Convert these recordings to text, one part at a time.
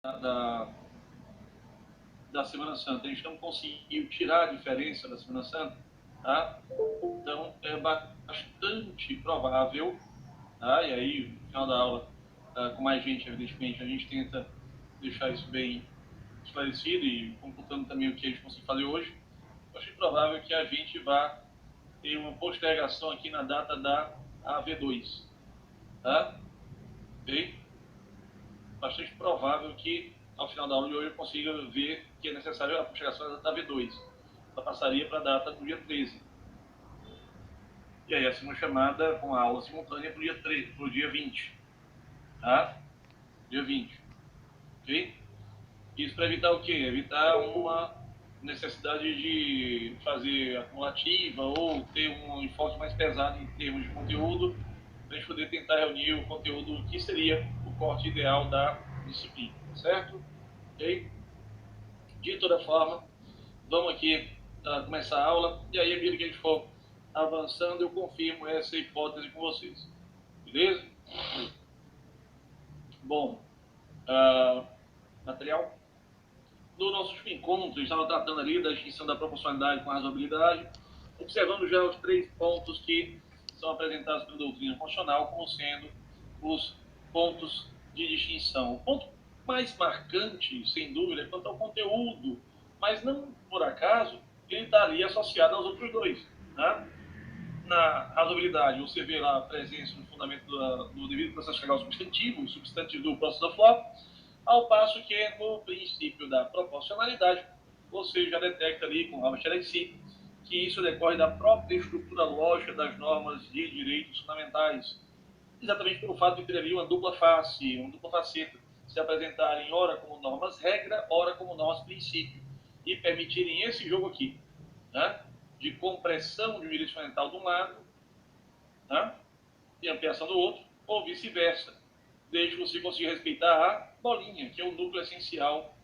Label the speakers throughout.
Speaker 1: da, da Semana Santa. A gente não conseguiu tirar a diferença da Semana Santa, tá? Então, é bastante provável, tá? E aí, no final da aula, com mais gente, evidentemente, a gente tenta deixar isso bem esclarecido e computando também o que a gente consegue fazer hoje. Acho provável que a gente vá ter uma postergação aqui na data da AV2, tá? Ok? Bastante provável que ao final da aula de hoje eu consiga ver que é necessário a postergação da data V2. Ela passaria para a data do dia 13. E aí a segunda chamada com a aula simultânea para o dia 13, para o dia 20. Tá? Dia 20. Ok? Isso para evitar o quê? Evitar uma necessidade de fazer acumulativa ou ter um enfoque mais pesado em termos de conteúdo, para a gente poder tentar reunir o conteúdo que seria o corte ideal da disciplina, certo? Ok? De toda forma, vamos aqui começar a aula, e aí, à medida que a gente for avançando, eu confirmo essa hipótese com vocês. Beleza? Bom, material. No nosso último encontro, estava tratando ali da distinção da proporcionalidade com a razoabilidade, observando já os 3 pontos que são apresentados pela doutrina constitucional como sendo os pontos de distinção. O ponto mais marcante, sem dúvida, é quanto ao conteúdo, mas não por acaso ele está ali associado aos outros dois. Né? Na razoabilidade, você vê lá a presença no fundamento do devido processo legal substantivo, o substantivo do processo da FLOP, ao passo que no princípio da proporcionalidade, você já detecta ali com Albert Alexis que isso decorre da própria estrutura lógica das normas de direitos fundamentais, exatamente pelo fato de ter ali uma dupla face, uma dupla faceta, se apresentarem ora como normas regra, ora como normas princípio, e permitirem esse jogo aqui, né, de compressão de um direito fundamental de um lado, né, e ampliação do outro, ou vice-versa, desde que você consiga respeitar a bolinha, que é o núcleo essencial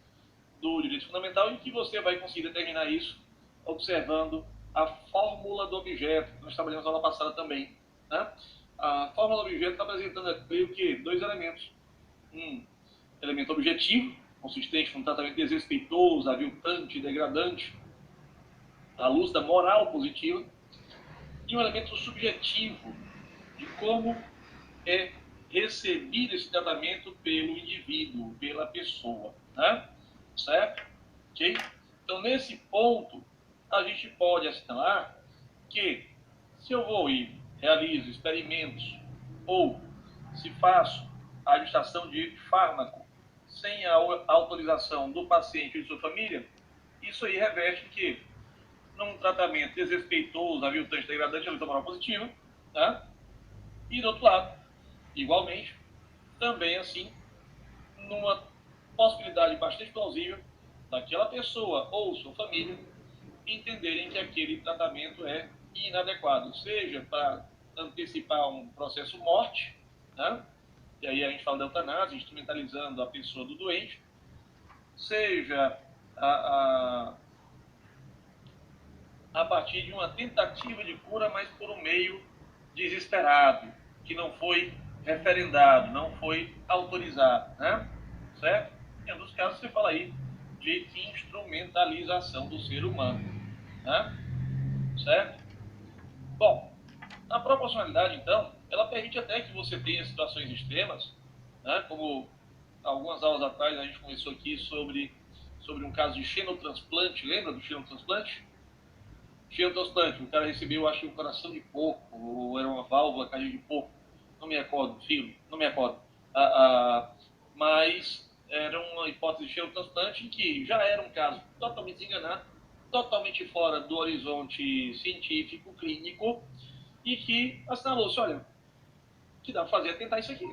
Speaker 1: do direito fundamental, e que você vai conseguir determinar isso observando a fórmula do objeto, que nós trabalhamos na aula passada também. Né? A fórmula do objeto está apresentando aqui o quê? 2 elementos. Um elemento objetivo, consistente num tratamento desrespeitoso, aviltante, degradante, à luz da moral positiva, e um elemento subjetivo, de como é recebido esse tratamento pelo indivíduo, pela pessoa. Né? Certo? Ok? Então, nesse ponto, a gente pode assinalar que se eu vou e realizo experimentos ou se faço a administração de fármaco sem a autorização do paciente e de sua família, isso aí reveste que num tratamento desrespeitoso, aviltante, degradante, a moral positiva, tá? E do outro lado, igualmente, também assim, numa possibilidade bastante plausível daquela pessoa ou sua família entenderem que aquele tratamento é inadequado, seja para antecipar um processo morte, né? E aí a gente fala da eutanásia, instrumentalizando a pessoa do doente, seja a partir de uma tentativa de cura, mas por um meio desesperado, que não foi referendado, não foi autorizado, né? Certo? Em alguns casos você fala aí de instrumentalização do ser humano, né? Certo? Bom, a proporcionalidade, então, ela permite até que você tenha situações extremas, né? Como algumas aulas atrás a gente começou aqui sobre um caso de xenotransplante, lembra do xenotransplante? Xenotransplante, o cara recebeu, acho que um coração de porco, ou era uma válvula cardíaca de porco, não me recordo, filho, não me recordo. Mas era uma hipótese de xenotransplante em que já era um caso totalmente desenganado, totalmente fora do horizonte científico, clínico, e que assinalou-se, olha, o que dá para fazer é tentar isso aqui.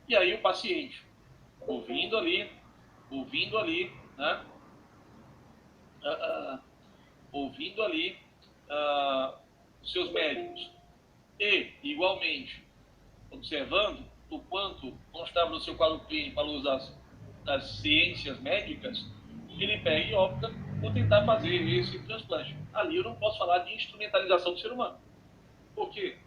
Speaker 1: E aí o paciente, ouvindo ali, né, ouvindo ali os seus médicos e, igualmente, observando o quanto constava no seu quadro clínico à luz das ciências médicas, ele pega e opta por tentar fazer esse transplante. Ali eu não posso falar de instrumentalização do ser humano. Por quê?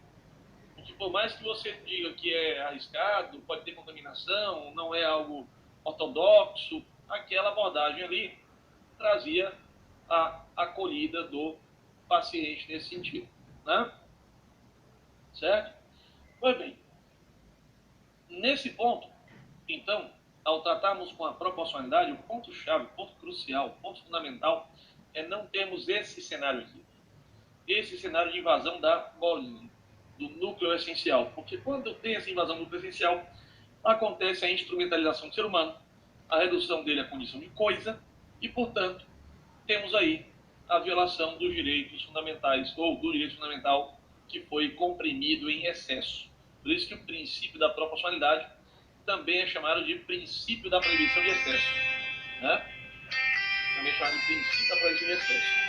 Speaker 1: Porque por mais que você diga que é arriscado, pode ter contaminação, não é algo ortodoxo, aquela abordagem ali trazia a acolhida do paciente nesse sentido, né? Certo? Pois bem, nesse ponto, então, ao tratarmos com a proporcionalidade, o ponto-chave, o ponto crucial, o ponto fundamental é não termos esse cenário aqui. Esse cenário de invasão da bolinha, do núcleo essencial. Porque quando tem essa invasão do núcleo essencial, acontece a instrumentalização do ser humano, a redução dele à condição de coisa, e, portanto, temos aí a violação dos direitos fundamentais, ou do direito fundamental que foi comprimido em excesso. Por isso que o princípio da proporcionalidade também é chamado de princípio da proibição de excesso, né? Também é chamado de princípio da proibição de excesso.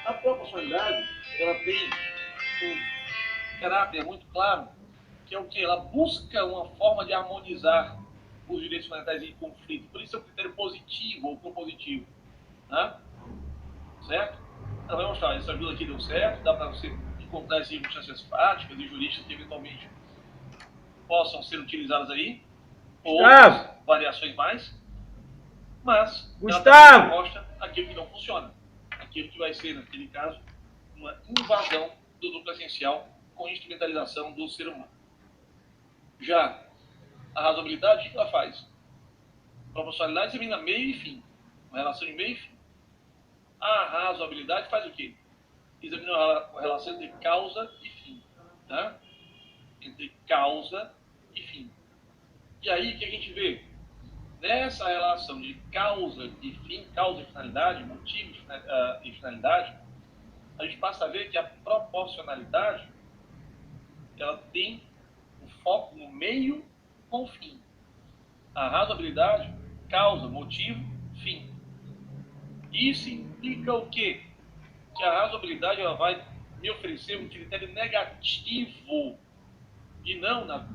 Speaker 1: A proporcionalidade, ela tem um caráter muito claro, que é o que? Ela busca uma forma de harmonizar os direitos fundamentais em conflito. Por isso é um critério positivo ou propositivo, né? Certo? Ela vai mostrar, essa ajuda aqui deu certo, dá para você encontrar as circunstâncias práticas e jurídicas que eventualmente possam ser utilizadas aí, ou outras variações mais, mas ela também mostra aquilo que não funciona, aquilo que vai ser, naquele caso, uma invasão do núcleo essencial com instrumentalização do ser humano. Já a razoabilidade, o que ela faz? A proporcionalidade examina meio e fim, uma relação de meio e fim. A razoabilidade faz o quê? Examina a relação entre causa e fim, tá? Entre causa e fim. E aí, o que a gente vê? Nessa relação de causa e fim, causa e finalidade, motivo e finalidade, a gente passa a ver que a proporcionalidade, ela tem o foco no meio com o fim. A razoabilidade, causa, motivo, fim. Isso implica o quê? Que a razoabilidade, ela vai me oferecer um critério negativo e não, na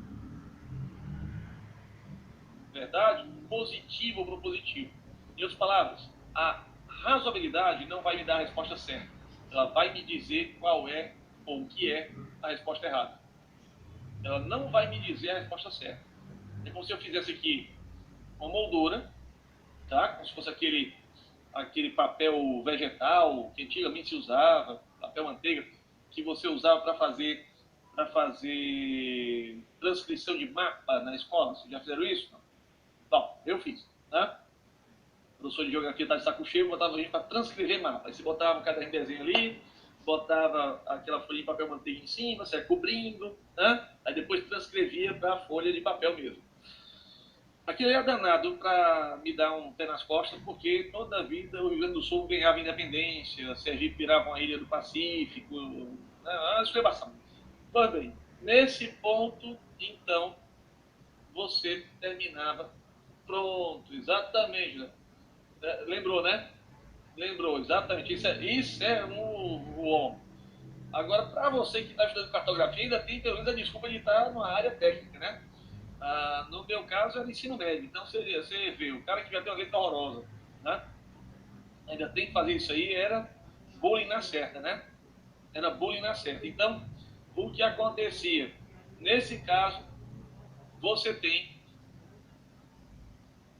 Speaker 1: verdade, positivo ou propositivo. Em outras palavras, a razoabilidade não vai me dar a resposta certa. Ela vai me dizer qual é ou o que é a resposta errada. Ela não vai me dizer a resposta certa. É como se eu fizesse aqui uma moldura, tá? Como se fosse aquele papel vegetal que antigamente se usava, papel manteiga, que você usava para fazer transcrição de mapa na escola. Vocês já fizeram isso? Não. Bom, eu fiz, né? O professor de geografia estava de saco cheio, botava a gente para transcrever mapa. Aí você botava cada desenho ali, botava aquela folha de papel manteiga em cima, você ia cobrindo, né? Aí depois transcrevia para a folha de papel mesmo. Aquilo era danado para me dar um pé nas costas, porque toda a vida o Rio Grande do Sul ganhava independência, Sergipe virava uma ilha do Pacífico, né? Isso foi bastante. Pois bem, nesse ponto, então, você terminava pronto, exatamente, né? Lembrou, né? Lembrou, exatamente. Isso é o homem. Agora, para você que está estudando cartografia, ainda tem pelo menos a desculpa de estar numa área técnica, né? No meu caso, era ensino médio. Então, você vê, o cara que já tem uma letra horrorosa, né? Ainda tem que fazer isso aí, era bullying na certa, né? Era bullying na certa. Então, o que acontecia? Nesse caso, você tem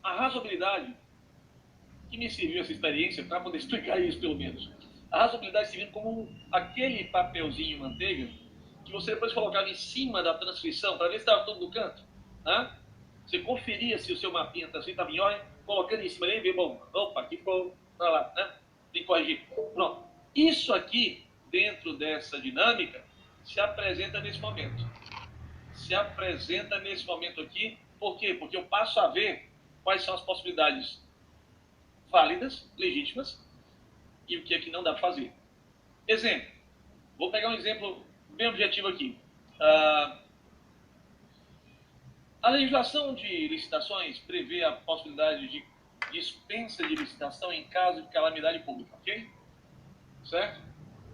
Speaker 1: a razoabilidade, que me serviu essa experiência para poder explicar isso, pelo menos. A razoabilidade servindo como aquele papelzinho manteiga que você depois colocava em cima da transcrição para ver se estava tudo no canto, né? Você conferia se o seu mapinha estava em ordem, colocando em cima dele e ver, bom, opa, aqui ficou para lá, né? Tem que corrigir. Pronto. Isso aqui, dentro dessa dinâmica, se apresenta nesse momento. Se apresenta nesse momento aqui, por quê? Porque eu passo a ver quais são as possibilidades válidas, legítimas, e o que é que não dá para fazer. Exemplo. Vou pegar um exemplo bem objetivo aqui. A legislação de licitações prevê a possibilidade de dispensa de licitação em caso de calamidade pública, ok? Certo?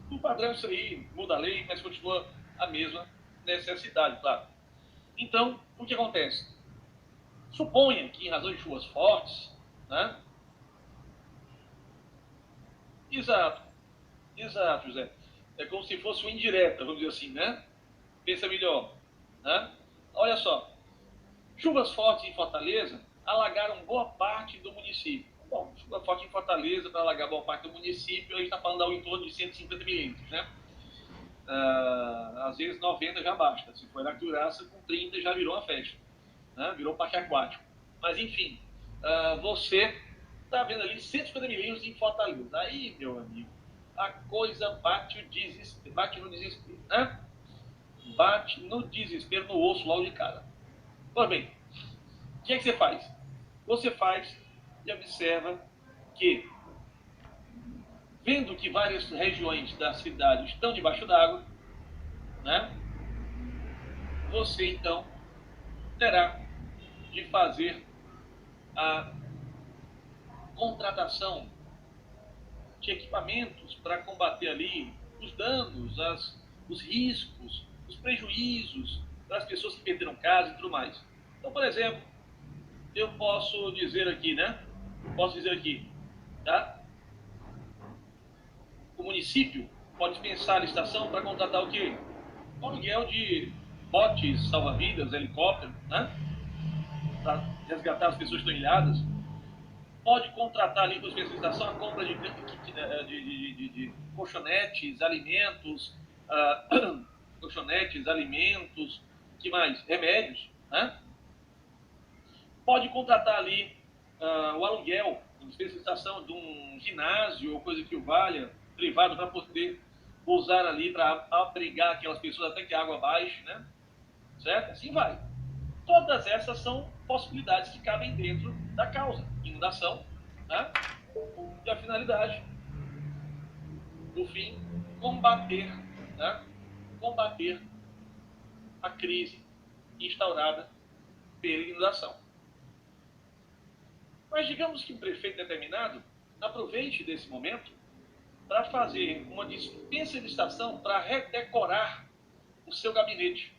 Speaker 1: O padrão é isso aí, muda a lei, mas continua a mesma necessidade, claro. Então, o que acontece? Suponha que em razão de chuvas fortes, né? Exato, José. É como se fosse uma indireta, vamos dizer assim, né? Pensa melhor, né? Olha só, chuvas fortes em Fortaleza alagaram boa parte do município. Bom, chuva forte em Fortaleza para alagar boa parte do município, a gente está falando ao entorno de 150 milímetros, né? Às vezes 90 já basta. Se for Aracruraça, com 30 já virou uma festa, né? Virou parque aquático. Mas enfim, você está vendo ali 150 milímetros em Fortaleza. Aí, meu amigo, a coisa bate no desespero, né? Bate no desespero, no osso logo de cara. Pois bem, o que é que você faz? Você faz e observa que, vendo que várias regiões da cidade estão debaixo d'água, né? Você então terá de fazer a contratação de equipamentos para combater ali os danos, os riscos, os prejuízos para as pessoas que perderam casa e tudo mais. Então, por exemplo, eu posso dizer aqui, né? Tá? O município pode dispensar a licitação para contratar o quê? O aluguel de botes, salva-vidas, helicóptero, né? Para resgatar as pessoas que estão ilhadas. Pode contratar ali com especialização a compra de colchonetes, alimentos, que mais? Remédios, né? Pode contratar ali o aluguel, a especialização de um ginásio ou coisa que o valha, privado, para poder usar ali para abrigar aquelas pessoas até que a água baixe, né? Certo? Assim vai. Todas essas são possibilidades que cabem dentro da causa. Inundação, né? E a finalidade, no fim, combater, né? Combater a crise instaurada pela inundação. Mas digamos que um prefeito determinado aproveite desse momento para fazer uma dispensa de licitação para redecorar o seu gabinete,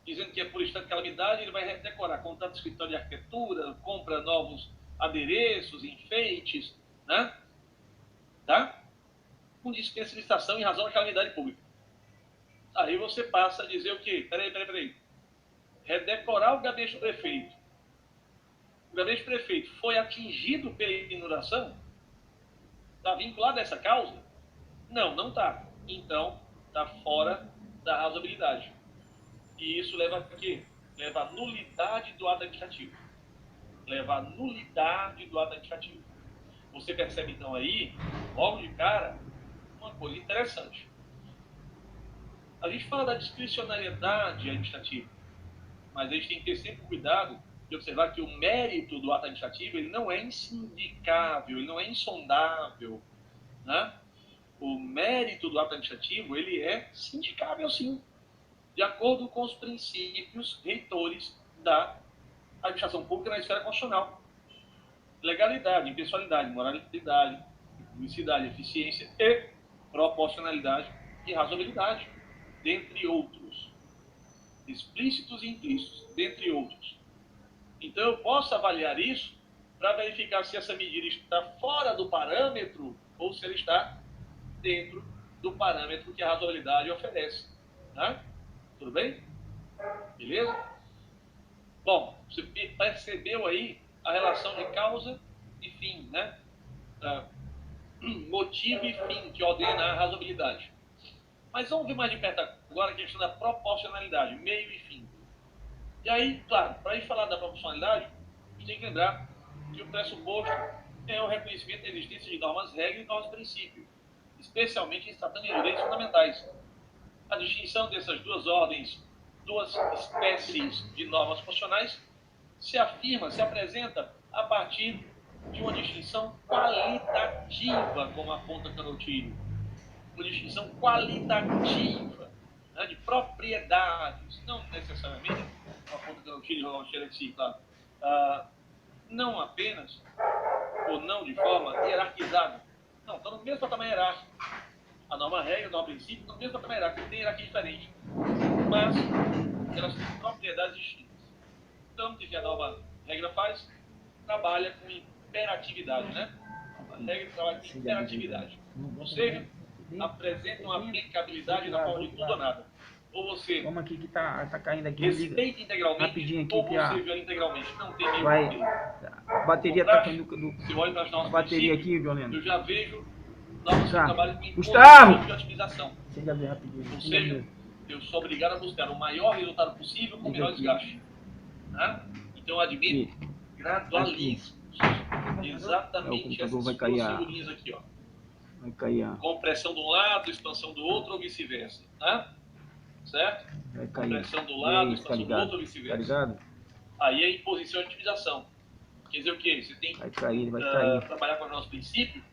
Speaker 1: dizendo que é por estado de calamidade, ele vai redecorar, contrata escritório de arquitetura, compra novos adereços, enfeites, né? Tá? Com dispensa de licitação em razão da calamidade pública. Aí você passa a dizer o quê? Peraí. Redecorar o gabinete do prefeito. O gabinete do prefeito foi atingido pela inundação? Está vinculado a essa causa? Não está. Então, está fora da razoabilidade. E isso leva a quê? Leva à nulidade do ato administrativo. Você percebe, então, aí, logo de cara, uma coisa interessante. A gente fala da discricionariedade administrativa, mas a gente tem que ter sempre cuidado de observar que o mérito do ato administrativo ele não é insindicável, ele não é insondável, né? O mérito do ato administrativo ele é sindicável, sim, de acordo com os princípios reitores da administração pública na esfera constitucional. Legalidade, impessoalidade, moralidade, publicidade, eficiência e proporcionalidade e razoabilidade, dentre outros. Explícitos e implícitos, dentre outros. Então eu posso avaliar isso para verificar se essa medida está fora do parâmetro ou se ela está dentro do parâmetro que a razoabilidade oferece. Né? Tudo bem? Beleza? Bom, você percebeu aí a relação de causa e fim, né? Motivo e fim que ordena a razoabilidade. Mas vamos ver mais de perto agora a questão da proporcionalidade, meio e fim. E aí, claro, para a gente falar da proporcionalidade, a gente tem que lembrar que o pressuposto é o reconhecimento da existência de normas, regras e normas princípios, especialmente em se tratando de direitos fundamentais. A distinção dessas duas ordens, duas espécies de normas constitucionais, se apresenta a partir de uma distinção qualitativa, como aponta Canottilho. Uma distinção qualitativa, né, de propriedades, não necessariamente, como aponta Canottilho e Roland Scherer, claro, não apenas, ou não de forma hierarquizada. Não, estão no mesmo patamar hierárquico. A norma regra, a norma princípio, estão no mesmo patamar hierárquico, tem hierarquia diferente. Mas elas têm propriedades distintas. Então, o que a norma regra faz? Trabalha com imperatividade, né? A regra trabalha com imperatividade. Ou seja, apresenta uma aplicabilidade na forma de tudo ou nada. ou você
Speaker 2: Vamos aqui que tá caindo aqui.
Speaker 1: respeita integralmente,
Speaker 2: rapidinho aqui,
Speaker 1: ou
Speaker 2: que
Speaker 1: você viola integralmente. Não tem meio
Speaker 2: vai,
Speaker 1: termo.
Speaker 2: a bateria tá caindo
Speaker 1: Se olha para as normas
Speaker 2: bateria
Speaker 1: princípios,
Speaker 2: aqui, Violento.
Speaker 1: eu já vejo normas que trabalham com
Speaker 2: Gustavo!
Speaker 1: de otimização.
Speaker 2: Acende a ver rapidinho.
Speaker 1: Ou seja, eu sou obrigado a buscar o maior resultado possível com o menor desgaste. Tá? Então, eu admito gradualismos. Exatamente essas duas figurinhas aqui, ó.
Speaker 2: Vai cair
Speaker 1: compressão de um lado, expansão do outro ou vice-versa. Tá? Certo?
Speaker 2: Vai cair.
Speaker 1: Compressão do lado,
Speaker 2: aí,
Speaker 1: expansão do outro ou vice-versa.
Speaker 2: Tá ligado?
Speaker 1: Aí é imposição e otimização. Quer dizer o quê? Você tem que trabalhar com os nossos princípios,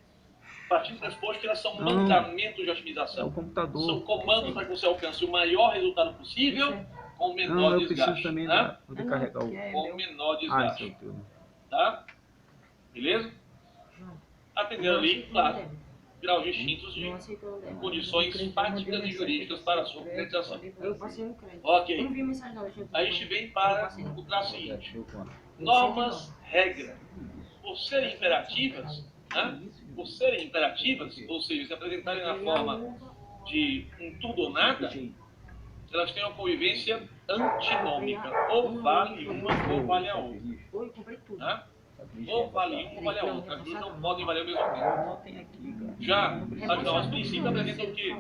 Speaker 1: partindo do pressuposto que elas são mandamentos de otimização.
Speaker 2: É o computador.
Speaker 1: São comandos para que você alcance o maior resultado possível com o menor desgaste.
Speaker 2: Eu preciso também poder carregar
Speaker 1: com o menor desgaste. Tá? Beleza? Atendendo ali, claro, graus distintos de condições fáticas e jurídicas para a sua concretização. Ok. A gente vem para o traço seguinte. Normas, regra, por serem imperativas, ou seja, se apresentarem na forma de um tudo ou nada, elas têm uma convivência antinômica. Ou vale uma ou vale a outra. Tá? Ou vale um ou vale a outra. As duas não podem valer ao mesmo tempo. Já as normas princípios apresentam o quê?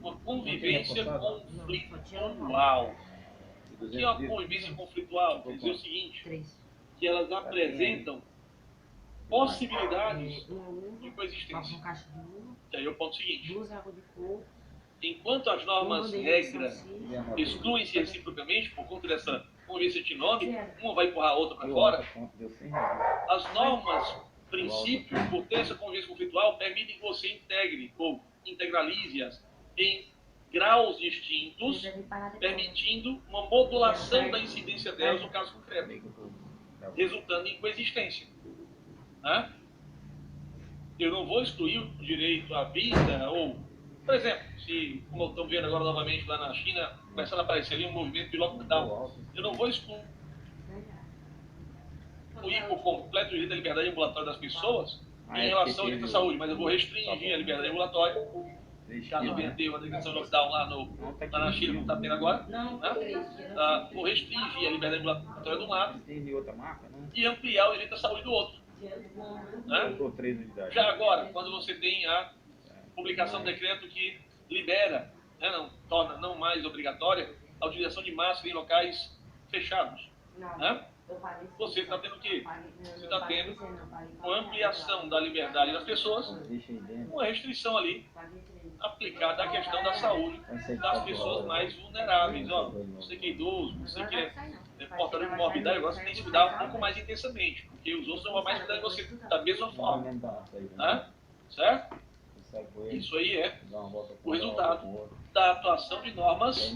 Speaker 1: Uma convivência conflitual. O que é uma convivência conflitual? Quer dizer o seguinte, que elas apresentam possibilidades de coexistência. E aí é o ponto seguinte. Enquanto as normas regra excluem-se reciprocamente por conta dessa convivência antinômica, uma vai empurrar a outra para fora, as normas princípios, por ter essa convivência conflitual, permitem que você integre ou integralize-as em graus distintos, permitindo uma modulação da incidência delas no caso concreto, resultando em coexistência. Né? Eu não vou excluir o direito à vida, ou, por exemplo, se, como estamos vendo agora novamente lá na China, começando a aparecer ali um movimento de lockdown, eu não vou excluir por completo o direito à liberdade ambulatória das pessoas em relação ao direito à saúde, mas eu vou restringir a liberdade ambulatória, caso venha ter uma declaração de lockdown lá na China, como está tendo agora, né? Vou restringir a liberdade ambulatória de um lado e ampliar o direito à saúde do outro. Né? Já agora, quando você tem a publicação do decreto que libera, né, torna não mais obrigatória a utilização de máscara em locais fechados, né? Você está tendo o quê? Você está tendo uma ampliação da liberdade das pessoas, uma restrição ali aplicada à questão da saúde das pessoas mais vulneráveis. Ó, você que é idoso, você que é portador de morbidade, agora você tem que se cuidar um pouco mais intensamente, porque os outros vão mais cuidar de você da mesma forma. Né? Certo? Isso aí é o resultado da atuação de normas,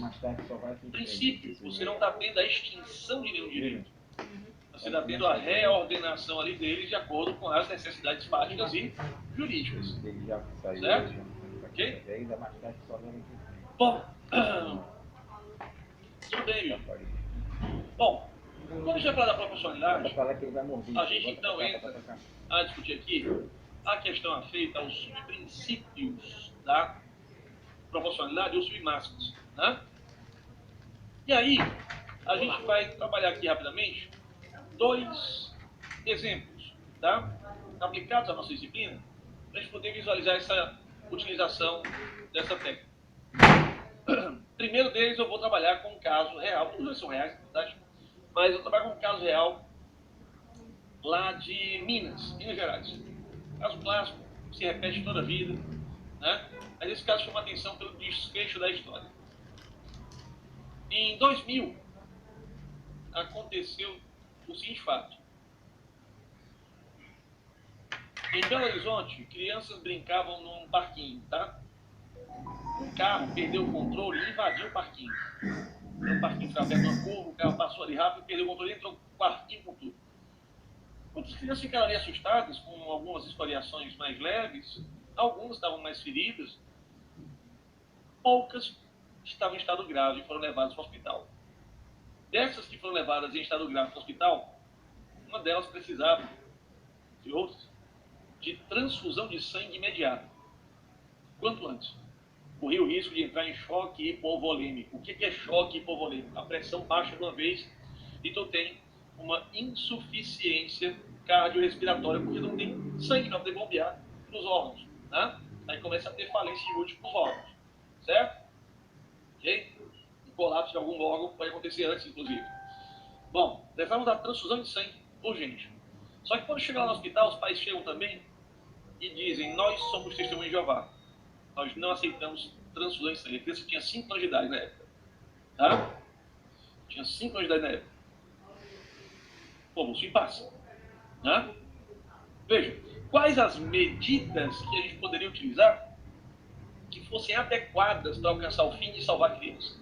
Speaker 1: princípios. Você não está tendo a extinção de nenhum direito. Você está tendo a reordenação ali deles de acordo com as necessidades fáticas e jurídicas. Certo? Ok? Bom, tudo bem, meu. Bom, quando a gente vai falar da proporcionalidade, a gente então entra a discutir aqui a questão afeita aos subprincípios da proporcionalidade ou submáximas. Né? E aí, a gente vai trabalhar aqui rapidamente dois exemplos, tá? Aplicados à nossa disciplina, para a gente poder visualizar essa utilização dessa técnica. Primeiro deles, eu vou trabalhar com um caso real, todos dois são reais, na verdade, mas eu trabalho com um caso real lá de Minas Gerais. Caso clássico, se repete toda a vida, né? Mas esse caso chama a atenção pelo desfecho da história. Em 2000, aconteceu o seguinte fato. Em Belo Horizonte, crianças brincavam num parquinho, tá? Um carro perdeu o controle e invadiu o parquinho. O parquinho ficava perto de uma curva, o carro passou ali rápido, perdeu o controle e entrou no parquinho com tudo. Quando as crianças ficaram ali assustadas, com algumas escoriações mais leves, algumas estavam mais feridas, poucas estavam em estado grave e foram levadas para o hospital. Dessas que foram levadas em estado grave para o hospital, uma delas precisava, de outras, de transfusão de sangue imediata. Quanto antes. corria o risco de entrar em choque hipovolêmico. O que é choque hipovolêmico? A pressão baixa de uma vez e tu tem uma insuficiência cardiorrespiratória, porque não tem sangue para poder bombear nos órgãos, né? Aí começa a ter falência de múltiplos órgãos, certo? Ok? O colapso de algum órgão pode acontecer antes, inclusive. Bom, precisamos da transfusão de sangue urgente. Só que quando chega lá no hospital, os pais chegam também e dizem: nós somos testemunhas de Jeová. Nós não aceitamos transfusão de sangue. A criança tinha 5 anos de idade na época. Tá? Tinha 5 anos de idade na época. Pô, isso passa. Né? Veja, quais as medidas que a gente poderia utilizar que fossem adequadas para alcançar o fim de salvar a criança?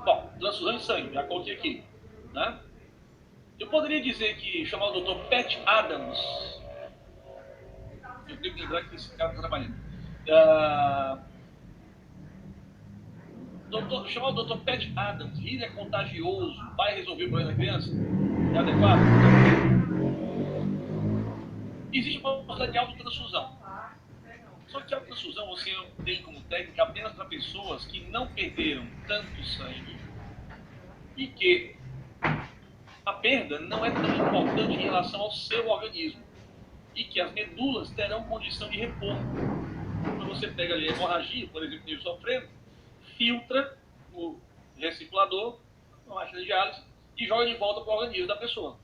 Speaker 1: Bom, transfusão de sangue, já coloquei aqui. Né? Eu poderia dizer que chamar o Dr. Pat Adams. Eu tenho que lembrar que esse cara está trabalhando. Chamar o Dr. Pat Adams, ele é contagioso, vai resolver o problema da criança? É adequado? Existe uma possibilidade de autotransfusão. Só que a autotransfusão você tem como técnica apenas para pessoas que não perderam tanto sangue e que a perda não é tão importante em relação ao seu organismo e que as medulas terão condição de repor. Quando você pega ali a hemorragia, por exemplo, que eu sofrendo, filtra o recirculador, uma máquina de diálise, e joga de volta para o organismo da pessoa.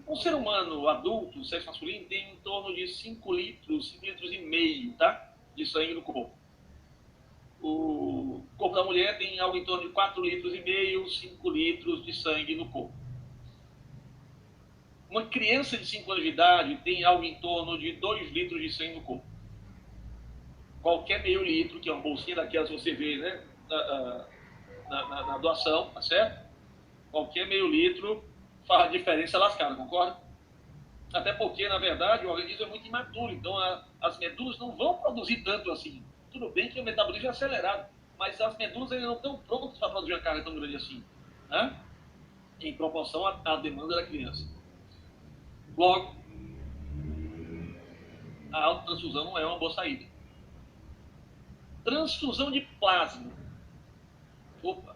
Speaker 1: Um ser humano adulto, sexo masculino, tem em torno de 5 litros, 5 litros e meio, tá? De sangue no corpo. O corpo da mulher tem algo em torno de 4 litros e meio, 5 litros de sangue no corpo. Uma criança de 5 anos de idade tem algo em torno de 2 litros de sangue no corpo. Qualquer meio litro, que é uma bolsinha daquelas que você vê, né, na doação, tá certo? Qualquer meio litro faz diferença lascada, concorda? Até porque, na verdade, o organismo é muito imaturo, então as medulas não vão produzir tanto assim. Tudo bem que o metabolismo é acelerado, mas as medulas ainda não estão prontas para produzir uma carga tão grande assim, né? Em proporção à demanda da criança. Logo, a autotransfusão não é uma boa saída. Transfusão de plasma. Opa,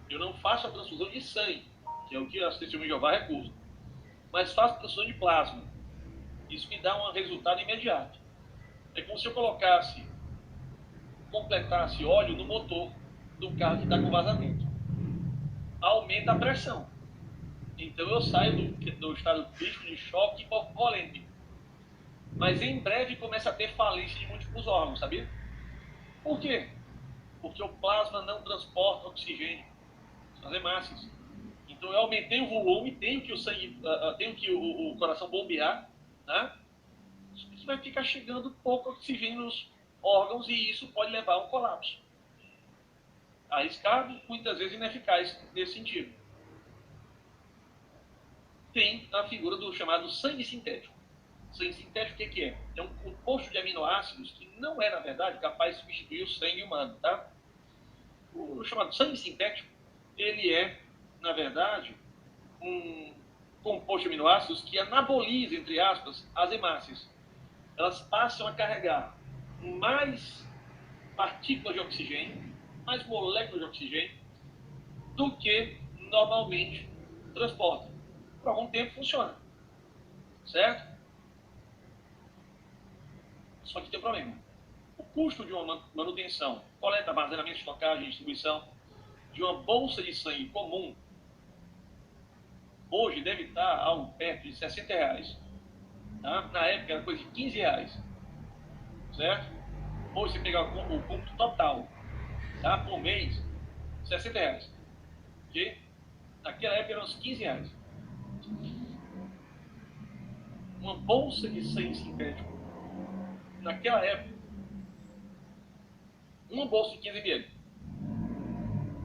Speaker 1: eu não faço a transfusão de sangue, que é o que as testemunhas de Jeová recusam, mas faço transfusão de plasma. Isso me dá um resultado imediato. É como se eu completasse óleo no motor do carro que está com vazamento. Aumenta a pressão. Então eu saio do estado crítico de choque hipovolêmico. Mas em breve começa a ter falência de múltiplos órgãos, sabia? Por quê? Porque o plasma não transporta oxigênio. São as hemácias. Então eu aumentei o volume, tenho que o coração bombear, né? Isso vai ficar chegando pouco oxigênio nos órgãos e isso pode levar a um colapso. Arriscado, muitas vezes ineficaz nesse sentido. Tem a figura do chamado sangue sintético. Sangue sintético o que é? É um composto de aminoácidos que não é, na verdade, capaz de substituir o sangue humano, tá? O chamado sangue sintético, ele é, na verdade, um composto de aminoácidos que anaboliza, entre aspas, as hemácias. Elas passam a carregar mais partículas de oxigênio, mais moléculas de oxigênio, do que normalmente transportam. Por algum tempo funciona. Certo? Só que tem um problema. O custo de uma manutenção, coleta, armazenamento, estocagem, distribuição de uma bolsa de sangue comum, hoje deve estar algo perto de R$60. Tá? Na época era coisa de R$15. Certo? Hoje você pegar o custo total, tá? Por mês, R$60. Ok? Naquela época eram uns R$15. Uma bolsa de sangue sintético, naquela época, uma bolsa de 15 ml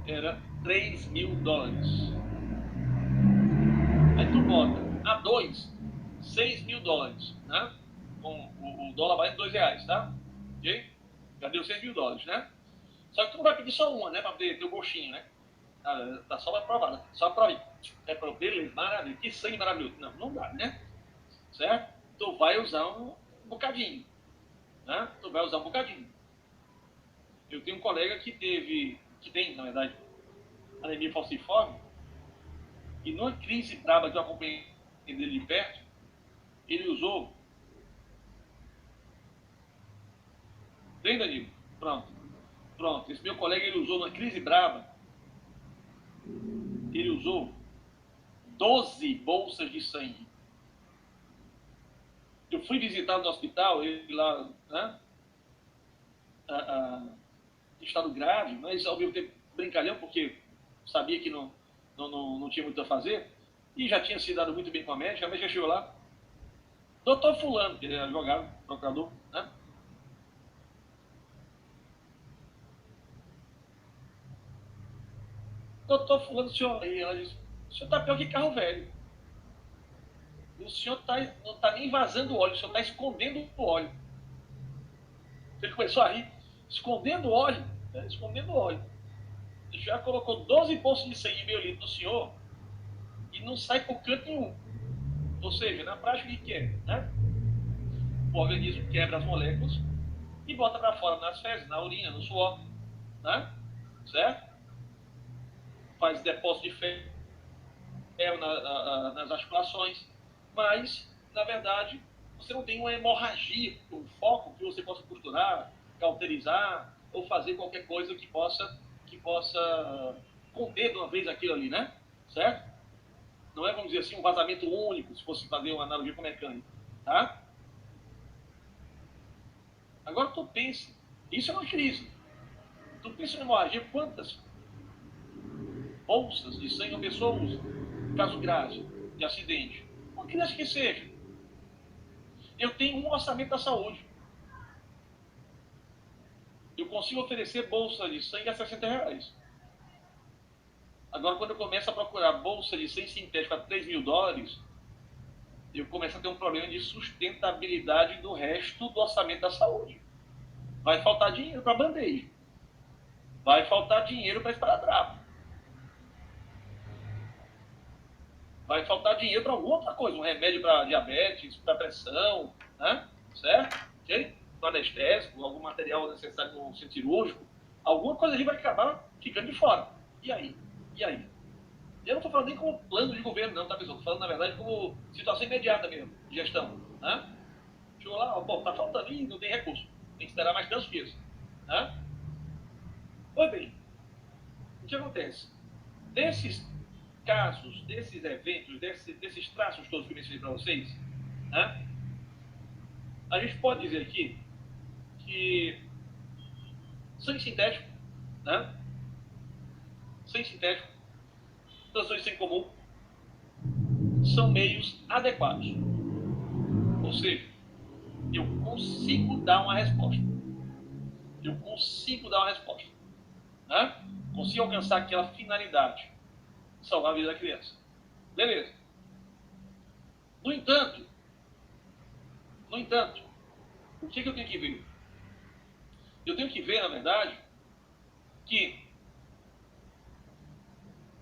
Speaker 1: era $3.000. Aí tu bota a 2, $6.000, né? Com o dólar vai em R$2, tá? Ok? Já deu $6.000, né? Só que tu não vai pedir só uma, né? Pra ter o gostinho, né? Tá só pra provar, né? Só pra ir. É pra beleza, maravilha. Que sangue maravilhoso. Não, não dá, né? Certo? Tu vai usar um bocadinho. né? Tu vai usar um bocadinho. Eu tenho um colega que tem, na verdade, anemia falciforme, e numa crise braba que eu acompanhei dele de perto, ele usou. Tem, Danilo? Pronto. Pronto. Esse meu colega, ele usou numa crise braba, ele usou 12 bolsas de sangue. Eu fui visitar no hospital, ele lá, né? Em estado grave, mas ao mesmo tempo brincalhão, porque sabia que não tinha muito a fazer, e já tinha se dado muito bem com a médica chegou lá, doutor fulano, que ele era advogado, procurador, né? Doutor fulano, senhor, e ela disse, o senhor está pior que carro velho. O senhor não está nem vazando óleo, o senhor está escondendo o óleo. Ele começou a rir, escondendo óleo, né? Escondendo óleo. Ele já colocou 12 bolsas de sangue meio litro no senhor e não sai por canto nenhum. Ou seja, na prática, o que é? Né? O organismo quebra as moléculas e bota para fora nas fezes, na urina, no suor. Né? Certo? Faz depósito de ferro nas articulações. Mas, na verdade, você não tem uma hemorragia, um foco que você possa costurar, cauterizar ou fazer qualquer coisa que possa conter de uma vez aquilo ali, né? Certo? Não é, vamos dizer assim, um vazamento único, se fosse fazer uma analogia com mecânica, tá? Agora tu pense, isso é uma crise. Tu pensa em hemorragia, quantas bolsas de sangue a pessoa usa? Caso grave, de acidente. Uma criança que seja. Eu tenho um orçamento da saúde. Eu consigo oferecer bolsa de sangue a R$60. Agora, quando eu começo a procurar bolsa de sangue sintético a $3.000, eu começo a ter um problema de sustentabilidade do resto do orçamento da saúde. Vai faltar dinheiro para band-aid. Vai faltar dinheiro para esparadrapo. Vai faltar dinheiro para alguma outra coisa. Um remédio para diabetes, para pressão, né? Certo? Ok? Para anestésico, algum material necessário no centro cirúrgico. Alguma coisa ali vai acabar ficando de fora. E aí? E aí? Eu não estou falando nem como plano de governo, não, tá, pessoal? Estou falando, na verdade, como situação imediata mesmo, de gestão. Né? Chegou lá, bom, tá faltando e não tem recurso. Tem que esperar mais tantos dias. Né? Pois bem, o que acontece? Desses casos, desses eventos, desses traços todos que eu mencionei para vocês, né? A gente pode dizer aqui que sangue sintético, né? Sangue sintético, transfusões de sangue comum, são meios adequados. Ou seja, eu consigo dar uma resposta. Eu consigo dar uma resposta. Né? Consigo alcançar aquela finalidade. Salvar a vida da criança. Beleza. No entanto, o que eu tenho que ver? Eu tenho que ver, na verdade, que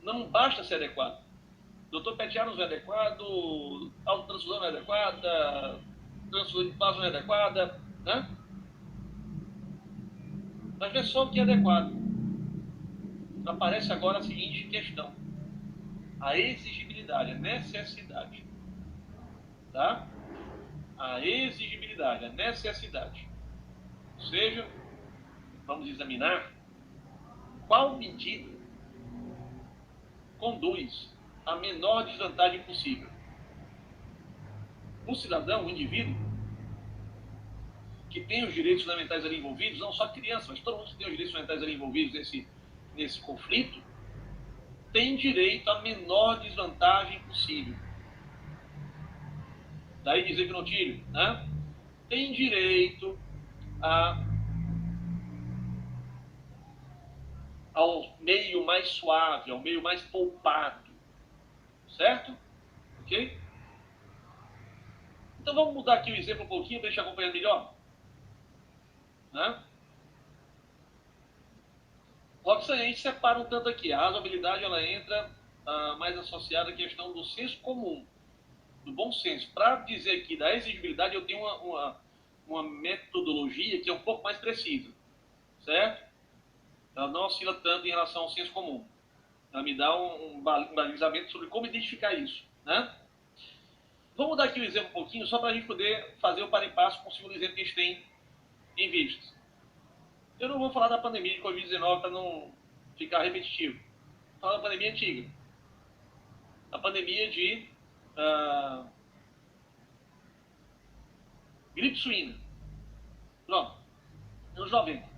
Speaker 1: não basta ser adequado. Doutor Petianos não é adequado, autotransfusão não é adequada, transfusão de plasma não é adequada, né? Mas não é só o que é adequado. Aparece agora a seguinte questão. A exigibilidade, a necessidade. Tá? A exigibilidade, a necessidade. Ou seja, vamos examinar qual medida conduz à menor desvantagem possível. O cidadão, o indivíduo, que tem os direitos fundamentais ali envolvidos, não só criança, mas todo mundo que tem os direitos fundamentais ali envolvidos nesse conflito, tem direito à menor desvantagem possível. Daí dizer que não tire, né? Tem direito ao meio mais suave, ao meio mais poupado. Certo? Ok? Então vamos mudar aqui o exemplo um pouquinho para a gente acompanhar melhor. Né? Roxane, a gente separa um tanto aqui. A razoabilidade ela entra mais associada à questão do senso comum, do bom senso. Para dizer aqui da exigibilidade, eu tenho uma metodologia que é um pouco mais precisa, certo? Ela não oscila tanto em relação ao senso comum. Ela me dá um balizamento sobre como identificar isso, né? Vamos dar aqui um exemplo um pouquinho, só para a gente poder fazer o par e passo com o segundo exemplo que a gente tem em vistas. Eu não vou falar da pandemia de Covid-19 para não ficar repetitivo. Vou falar da pandemia antiga. A pandemia de gripe suína. Pronto. Anos 90.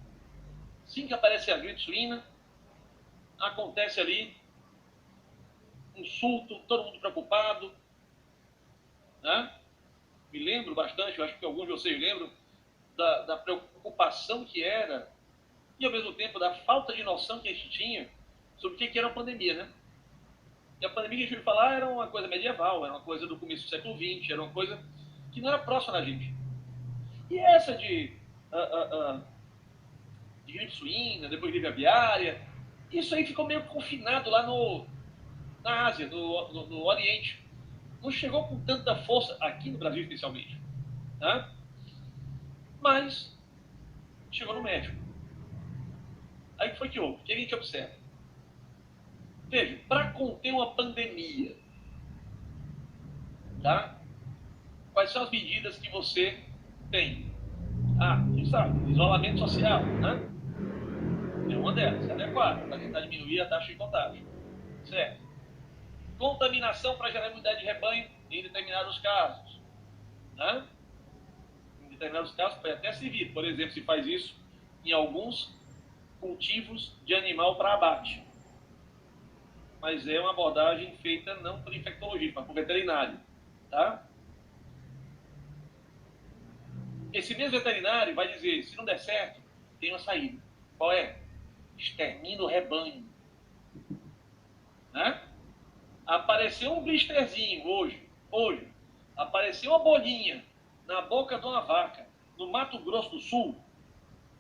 Speaker 1: Assim que aparece a gripe suína, acontece ali um surto, todo mundo preocupado, né? Me lembro bastante, eu acho que alguns de vocês lembram, da preocupação que era e, ao mesmo tempo, da falta de noção que a gente tinha sobre o que era a pandemia, né? E a pandemia que a gente ouviu falar era uma coisa medieval, era uma coisa do começo do século XX, era uma coisa que não era próxima da gente. E essa de gripe suína, depois gripe aviária, isso aí ficou meio confinado lá na Ásia, no Oriente. Não chegou com tanta força, aqui no Brasil especialmente, né? Mas chegou no México. Aí que foi que houve? O que a gente observa? Veja, para conter uma pandemia, tá? Quais são as medidas que você tem? Você sabe, isolamento social, né? É uma delas, é adequada, para tentar diminuir a taxa de contágio. Certo? Contaminação para gerar imunidade de rebanho em determinados casos, né? Em determinados casos pode até servir. Por exemplo, se faz isso em alguns cultivos de animal para abate. Mas é uma abordagem feita não por infectologista, mas por veterinário, tá? Esse mesmo veterinário vai dizer, se não der certo, tem uma saída. Qual é? Extermina o rebanho. Né? Apareceu um blisterzinho hoje, apareceu uma bolinha na boca de uma vaca, no Mato Grosso do Sul,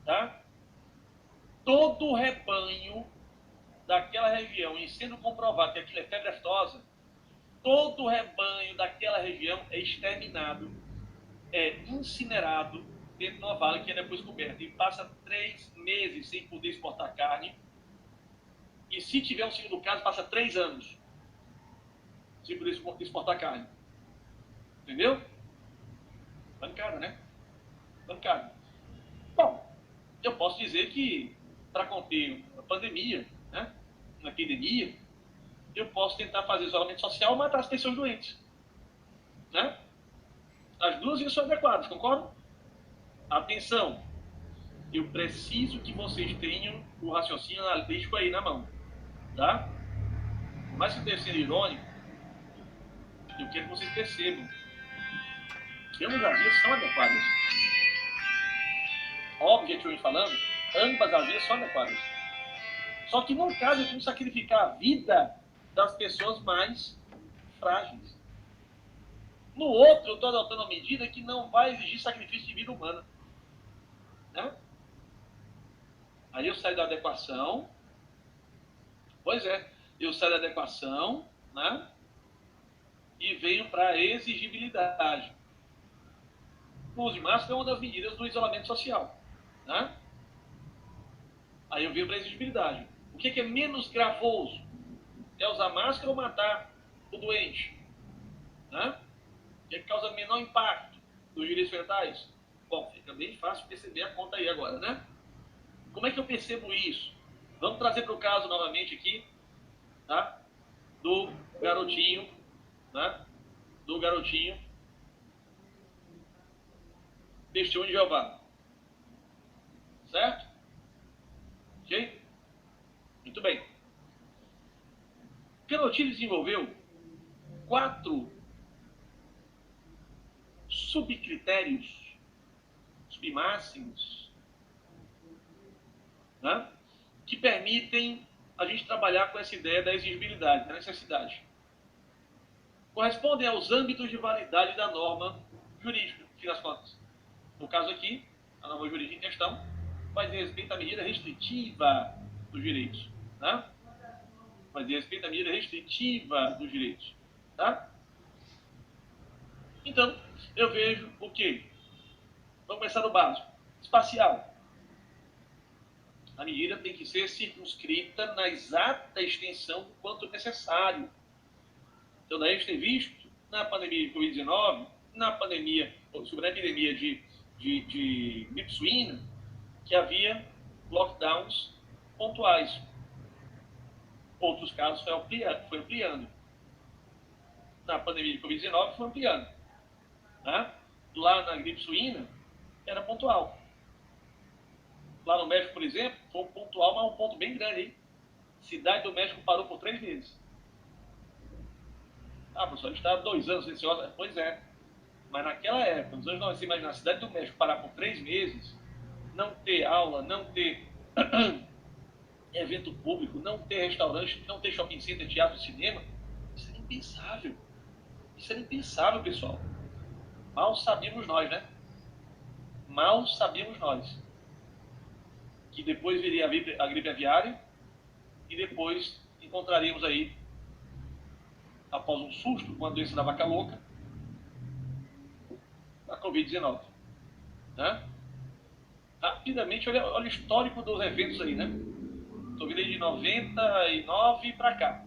Speaker 1: tá? Todo o rebanho daquela região, e sendo comprovado que aquilo é febre aftosa, todo o rebanho daquela região é exterminado, é incinerado dentro de uma vala que é depois coberta e passa 3 meses sem poder exportar carne. E se tiver um segundo caso, passa 3 anos sem poder exportar carne. Entendeu? Bancada, né? Bancada. Bom, eu posso dizer que para conter a pandemia, né, uma epidemia, eu posso tentar fazer isolamento social e matar as pessoas doentes. Né? As duas vias são adequadas, concordam? Atenção, eu preciso que vocês tenham o raciocínio analítico aí na mão. Tá? Por mais que eu esteja sendo irônico, eu quero que vocês percebam que ambas as vias são adequadas. Objetivamente falando, ambas as vias são adequadas. Só que num caso eu tenho que sacrificar a vida das pessoas mais frágeis. No outro, eu estou adotando uma medida que não vai exigir sacrifício de vida humana. Né? Aí eu saio da adequação. Pois é, eu saio da adequação, né? E venho para a exigibilidade. O uso de máscara é uma das medidas do isolamento social. Né? Aí eu venho para a exigibilidade. O que é menos gravoso? É usar máscara ou matar o doente? Né? O que causa menor impacto nos direitos fetais? Bom, fica bem fácil perceber a conta aí agora, né? Como é que eu percebo isso? Vamos trazer para o caso novamente aqui, tá? Do garotinho, né? Do garotinho Testemunho de Jeová. Certo? Ok? Muito bem. Canottillo desenvolveu 4 subcritérios, submáximos, né? Que permitem a gente trabalhar com essa ideia da exigibilidade, da necessidade. Correspondem aos âmbitos de validade da norma jurídica, no fim das contas. No caso aqui, a norma jurídica em questão vai dizer respeito à medida restritiva dos direitos. Né? Vai dizer respeito à medida restritiva dos direitos. Tá? Então, eu vejo o quê? Vamos começar no básico. Espacial. A medida tem que ser circunscrita na exata extensão do quanto necessário. Então, daí a gente tem visto, na pandemia de Covid-19, sobre a epidemia de gripe suína, que havia lockdowns pontuais. Outros casos foi ampliando. Na pandemia de Covid-19 foi ampliando. Né? Lá na gripe suína, era pontual. Lá no México, por exemplo, foi um pontual, mas um ponto bem grande, hein? Cidade do México parou por 3 meses. Ah, professor, a gente está há 2 anos nesse órgão. Pois é. Mas naquela época, nos anos 90, você imagina a cidade do México parar por 3 meses, não ter aula, não ter evento público, não ter restaurante, não ter shopping center, teatro, cinema, isso era impensável. Isso era impensável, pessoal. Mal sabíamos nós, né? Mal sabíamos nós que depois viria a gripe aviária e depois encontraríamos aí, após um susto com a doença da vaca louca, a Covid-19. Né? Rapidamente, olha o histórico dos eventos aí, né? Estou vendo aí de 99 para cá.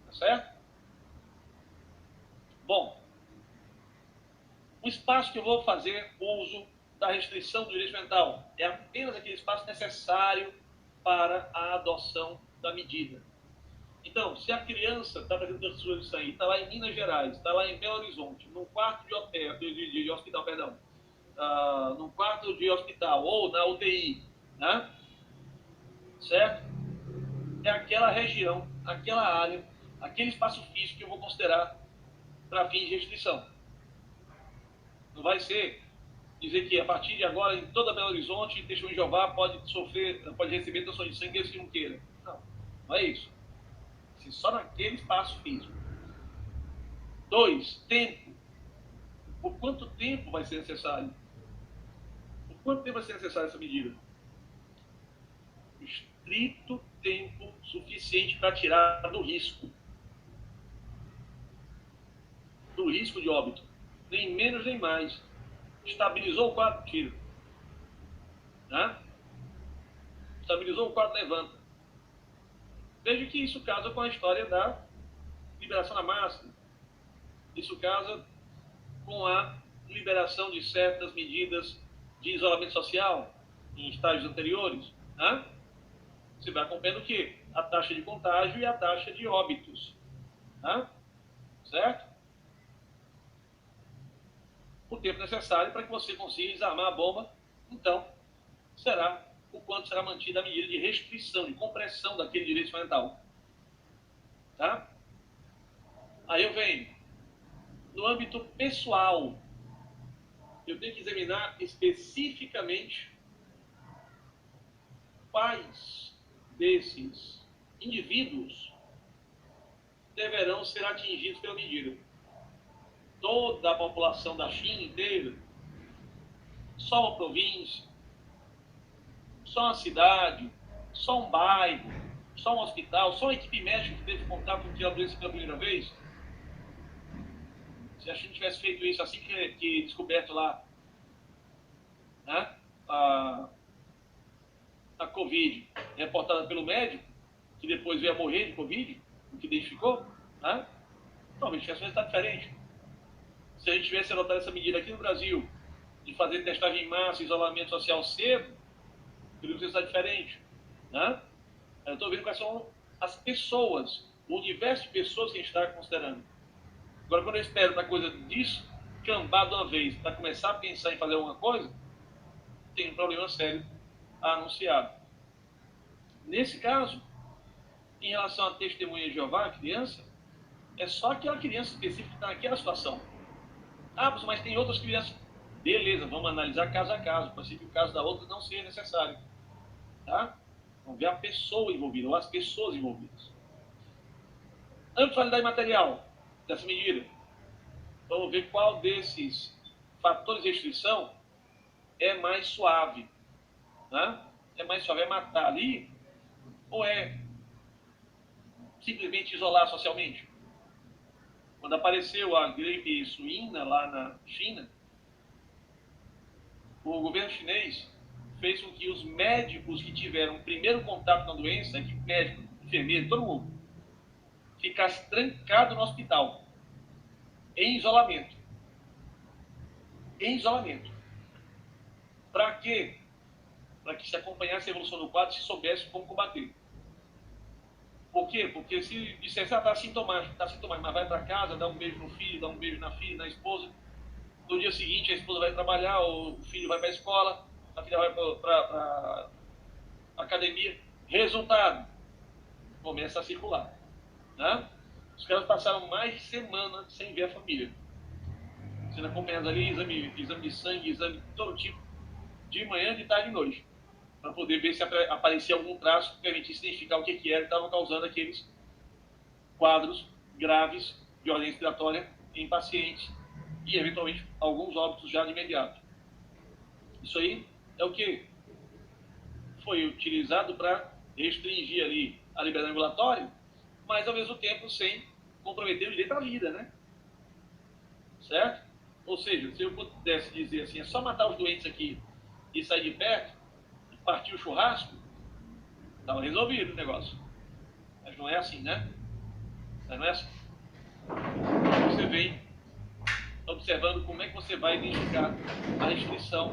Speaker 1: Tá certo? Bom, o espaço que eu vou fazer uso da restrição do direito mental é apenas aquele espaço necessário para a adoção da medida. Então, se a criança está fazendo transfusão de sangue, está lá em Minas Gerais, está lá em Belo Horizonte, num quarto de hotel, de hospital, perdão, num quarto de hospital ou na UTI, né? Certo? É aquela região, aquela área, aquele espaço físico que eu vou considerar para fins de restrição. Não vai ser dizer que a partir de agora, em toda Belo Horizonte, testemunho de Jeová pode receber doação de sangue se não queira. Não, não é isso. Se só naquele espaço físico. 2, tempo. Por quanto tempo vai ser necessário? Por quanto tempo vai ser necessária essa medida? Estrito tempo suficiente para tirar do risco. Do risco de óbito. Nem menos nem mais. Estabilizou o quadro, tira. Né? Estabilizou o quadro, levanta. Veja que isso casa com a história da liberação da máscara. Isso casa com a liberação de certas medidas de isolamento social em estágios anteriores. Né? Você vai acompanhando o quê? A taxa de contágio e a taxa de óbitos. Né? Certo? O tempo necessário para que você consiga desarmar a bomba, então, será o quanto será mantida a medida de restrição, de compressão daquele direito fundamental. Tá? Aí eu venho. No âmbito pessoal, eu tenho que examinar especificamente quais desses indivíduos deverão ser atingidos pela medida. Toda a população da China inteira, só uma província, só uma cidade, só um bairro, só um hospital, só uma equipe médica que teve contato com a doença pela primeira vez. Se a China tivesse feito isso assim que descoberto lá, né, a Covid, reportada pelo médico, que depois veio a morrer de Covid, o que identificou, né, talvez tivesse um resultado diferente. Se a gente tivesse adotado essa medida aqui no Brasil, de fazer testagem em massa, isolamento social cedo, teria um resultado diferente. Né? Eu estou vendo quais são as pessoas, o universo de pessoas que a gente está considerando. Agora, quando eu espero para a coisa descambar de uma vez, para começar a pensar em fazer alguma coisa, tem um problema sério anunciado. Nesse caso, em relação à testemunha de Jeová, a criança, é só aquela criança específica que está naquela situação. Ah, mas tem outras crianças. Beleza, vamos analisar caso a caso, para ser que o caso da outra não seja necessário. Tá? Vamos ver a pessoa envolvida, ou as pessoas envolvidas. Âmbito de validade material dessa medida. Vamos ver qual desses fatores de restrição é mais suave. Né? É mais suave, é matar ali, ou é simplesmente isolar socialmente? Quando apareceu a gripe suína lá na China, o governo chinês fez com que os médicos que tiveram o primeiro contato com a doença, médico, enfermeiro, todo mundo, ficasse trancado no hospital, em isolamento. Em isolamento. Para quê? Para que se acompanhasse a evolução do quadro e se soubesse como combater. Por quê? Porque se dissesse, está sintomático, mas vai para casa, dá um beijo no filho, dá um beijo na filha, na esposa. No dia seguinte, a esposa vai trabalhar, o filho vai para a escola, a filha vai para a academia. Resultado, começa a circular. Né? Os caras passaram mais de semana sem ver a família. Sendo acompanhados ali, exame de sangue, exame de todo tipo, de manhã, de tarde e de noite. Para poder ver se aparecia algum traço que permitisse identificar o que era que estava causando aqueles quadros graves de ordem respiratória em pacientes e, eventualmente, alguns óbitos já de imediato. Isso aí é o que foi utilizado para restringir ali a liberdade ambulatória, mas, ao mesmo tempo, sem comprometer o direito à vida, né? Certo? Ou seja, se eu pudesse dizer assim, é só matar os doentes aqui e sair de perto, partir o churrasco, estava resolvido o negócio. Mas não é assim, né? Mas não é assim. Você vem observando como é que você vai identificar a restrição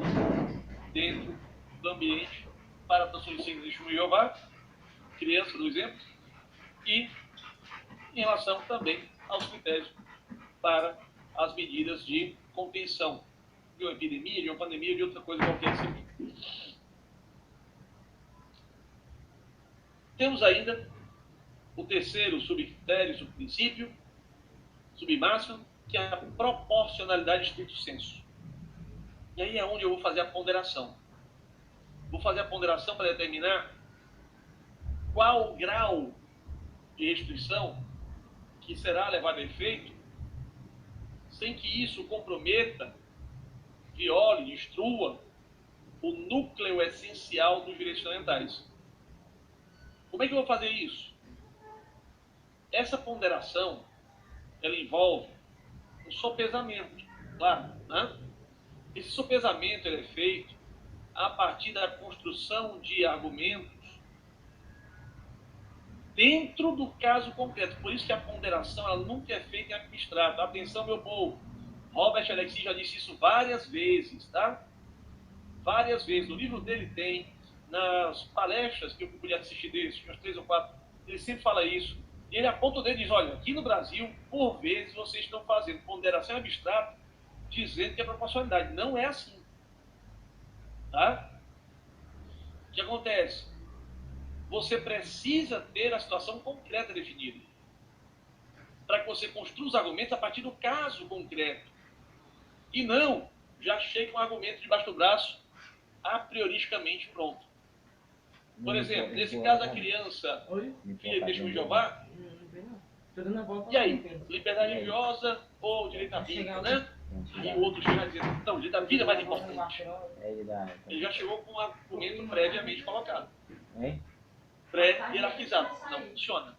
Speaker 1: dentro do ambiente para pessoas de testemunho de Jeová, criança, do exemplo, e em relação também aos critérios para as medidas de contenção de uma epidemia, de uma pandemia, de outra coisa qualquer que seja. Temos ainda o terceiro subcritério, subprincípio, submáximo, que é a proporcionalidade estrito sensu. E aí é onde eu vou fazer a ponderação. Vou fazer a ponderação para determinar qual o grau de restrição que será levado a efeito sem que isso comprometa, viole, destrua o núcleo essencial dos direitos fundamentais. Como é que eu vou fazer isso? Essa ponderação, ela envolve um sopesamento, claro, né? Esse sopesamento ele é feito a partir da construção de argumentos dentro do caso concreto. Por isso que a ponderação ela nunca é feita em abstrato. Atenção, meu povo. Robert Alexis já disse isso várias vezes, tá? Várias vezes. No livro dele tem, nas palestras que eu pude assistir dele, umas 3 ou 4, ele sempre fala isso. E ele aponta o dedo e diz, olha, aqui no Brasil, por vezes, vocês estão fazendo ponderação abstrata dizendo que é proporcionalidade. Não é assim. Tá? O que acontece? Você precisa ter a situação concreta definida. Para que você construa os argumentos a partir do caso concreto. E não, já chega um argumento debaixo do braço, a prioristicamente pronto. Por exemplo, nesse caso, a criança, filha de testemunho de Jeová, e aí, liberdade religiosa ou direito à vida, né? E o outro chega dizendo, não, o direito à vida é mais importante. Ele já chegou com um argumento previamente colocado. Pré-hierarquizado. Não funciona.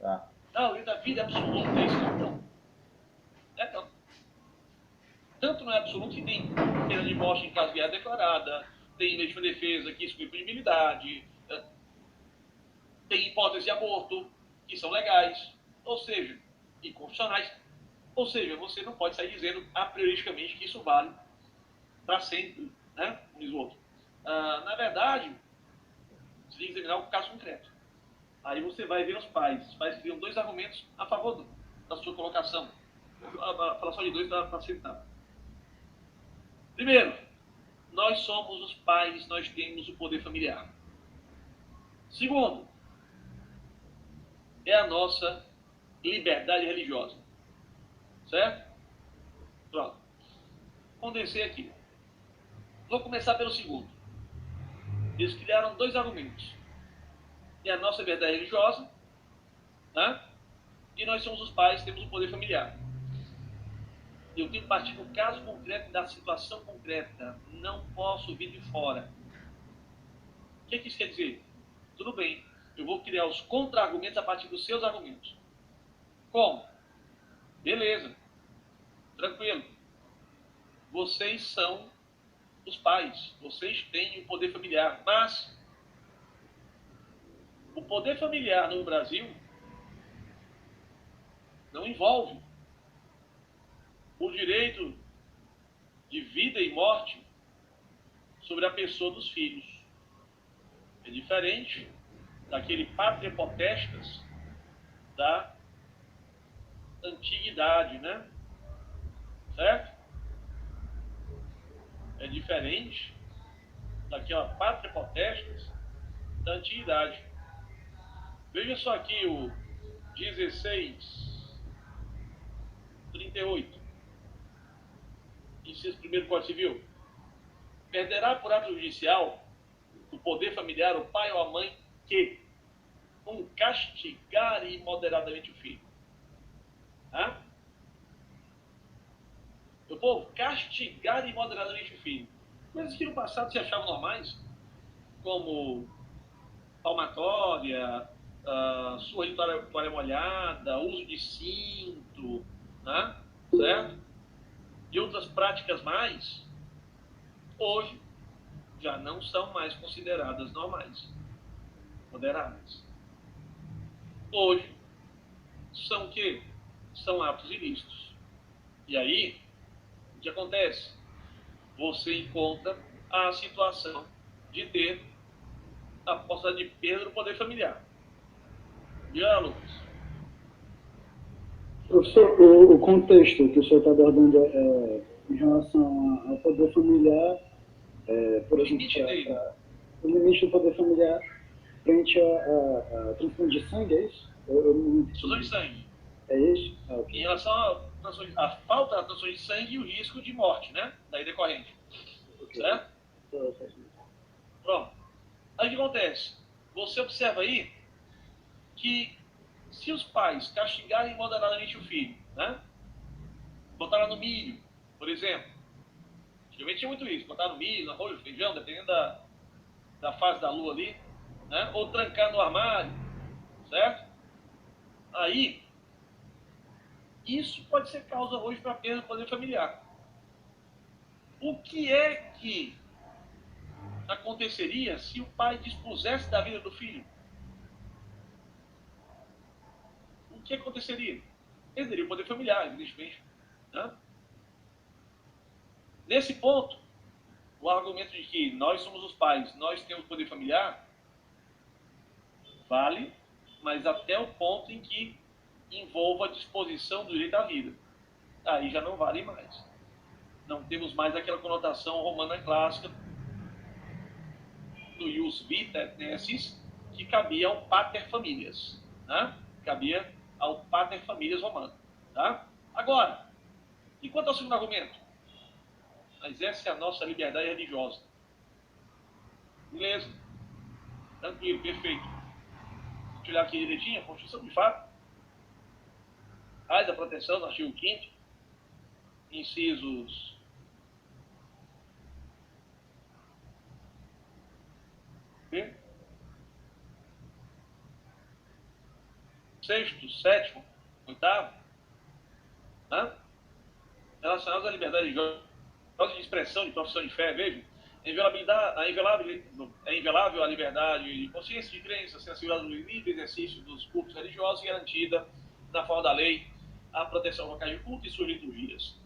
Speaker 1: Não, o direito à vida é absoluto, é isso não. É não. Tanto não é absoluto que tem pena de morte em caso de guerra declarada, tem legítima defesa que exclui punibilidade, tem hipótese de aborto, que são legais, ou seja, inconstitucionais. Ou seja, você não pode sair dizendo a prioristicamente que isso vale para sempre, né? Um diz o outro. Na verdade, você tem que examinar o caso concreto. Aí você vai ver os pais. Os pais criam 2 argumentos a favor da sua colocação. Vou falar só de 2 para facilitar. Primeiro, nós somos os pais, nós temos o poder familiar. Segundo, é a nossa liberdade religiosa. Certo? Pronto. Vamos descer aqui. Vou começar pelo segundo. Eles criaram 2 argumentos. É a nossa liberdade religiosa, né? E nós somos os pais, temos o poder familiar. Eu tenho que partir do caso concreto, da situação concreta. Não posso vir de fora. O que isso quer dizer? Tudo bem, eu vou criar os contra-argumentos a partir dos seus argumentos. Como? Beleza. Tranquilo. Vocês são os pais, vocês têm o poder familiar, mas o poder familiar no Brasil não envolve o direito de vida e morte sobre a pessoa dos filhos. É diferente daquele pátria potestas da antiguidade, né? Certo? É diferente daquela pátria potestas da antiguidade. Veja só aqui o 1638, inciso 1º do Código Civil. Perderá por ato judicial o poder familiar o pai ou a mãe que castigar imoderadamente o filho. Tá? Meu povo, castigar imoderadamente o filho. Coisas que no passado se achavam normais, como palmatória, surra de toalha molhada, uso de cinto, né? Certo? E outras práticas mais, hoje já não são mais consideradas normais, moderadas. Hoje são o quê? São atos ilícitos. E aí, o que acontece? Você encontra a situação de ter a possibilidade de perda do poder familiar. Diálogos.
Speaker 3: Professor, o contexto que o senhor está abordando em relação ao poder familiar, por exemplo, o limite do poder familiar frente à transfusão de sangue, é isso?
Speaker 1: Transfusão de sangue.
Speaker 3: É isso? Okay.
Speaker 1: Em relação à falta da transfusão de sangue e o risco de morte, né? Daí decorrente. Okay. Certo? Pronto. Aí o que acontece? Você observa aí que se os pais castigarem moderadamente o filho, né? Botaram no milho, por exemplo. Antigamente tinha muito isso. Botar no milho, no arroz, feijão, dependendo da fase da lua ali, né? Ou trancar no armário, certo? Aí, isso pode ser causa hoje para perda do poder familiar. O que é que aconteceria se o pai dispusesse da vida do filho? O que aconteceria? Ele teria o poder familiar, evidentemente. Né? Nesse ponto, o argumento de que nós somos os pais, nós temos poder familiar, vale, mas até o ponto em que envolva a disposição do direito à vida. Aí já não vale mais. Não temos mais aquela conotação romana clássica do ius vitae et nescis, que cabia ao pater familias. Né? Cabia ao pater familias romano. Tá? Agora, e quanto ao segundo argumento? Mas essa é a nossa liberdade religiosa. Beleza. Tranquilo, perfeito. Deixa eu olhar aqui direitinho, a Constituição de fato faz a proteção no artigo 5º, incisos 6º, 7º, 8º, né? Relacionados à liberdade religiosa de expressão, de profissão de fé, veja, é invelável a liberdade de consciência e de crença, sendo assegurada no livre exercício dos cultos religiosos e garantida, na forma da lei, a proteção ao locais de culto e suas liturgias.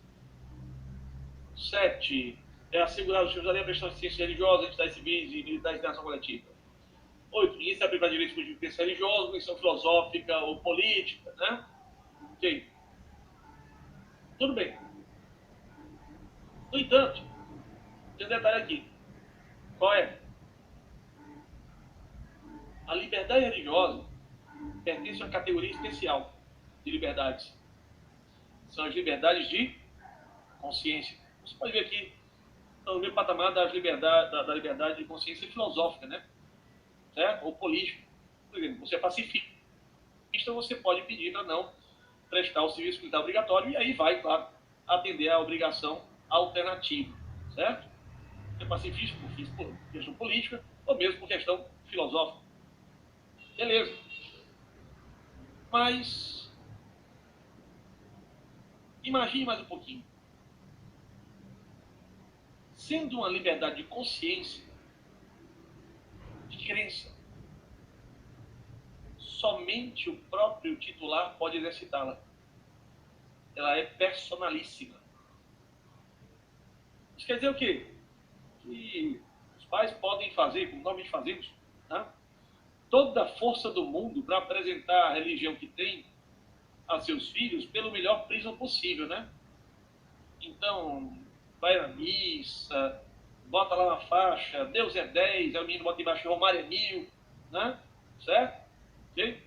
Speaker 1: 7. É assegurar os filhos da lei a prestação de ciência religiosa, entidades civis e militares de nação coletiva. 8. Ninguém se abre para direitos de crença religiosa, missão filosófica ou política, né? Ok. Tudo bem. No entanto, tem um detalhe aqui. Qual é? A liberdade religiosa pertence a uma categoria especial de liberdades. São as liberdades de consciência. Você pode ver aqui, no mesmo patamar da liberdade de consciência filosófica, né? Certo? Ou política. Por exemplo, você é pacifista, você pode pedir para não prestar o serviço militar obrigatório e aí vai, claro, atender à obrigação alternativa. Certo? Você é pacifista por questão política ou mesmo por questão filosófica. Beleza. Mas imagine mais um pouquinho. sendo uma liberdade de consciência, de crença, somente o próprio titular pode exercitá-la. Ela é personalíssima. Isso quer dizer o quê? Que os pais podem fazer, como nós fazemos, né, toda a força do mundo para apresentar a religião que tem a seus filhos pelo melhor prisma possível, né? Então, vai na missa, bota lá na faixa, Deus é 10, aí o menino bota embaixo, Romário é 1000, né? Certo? Okay?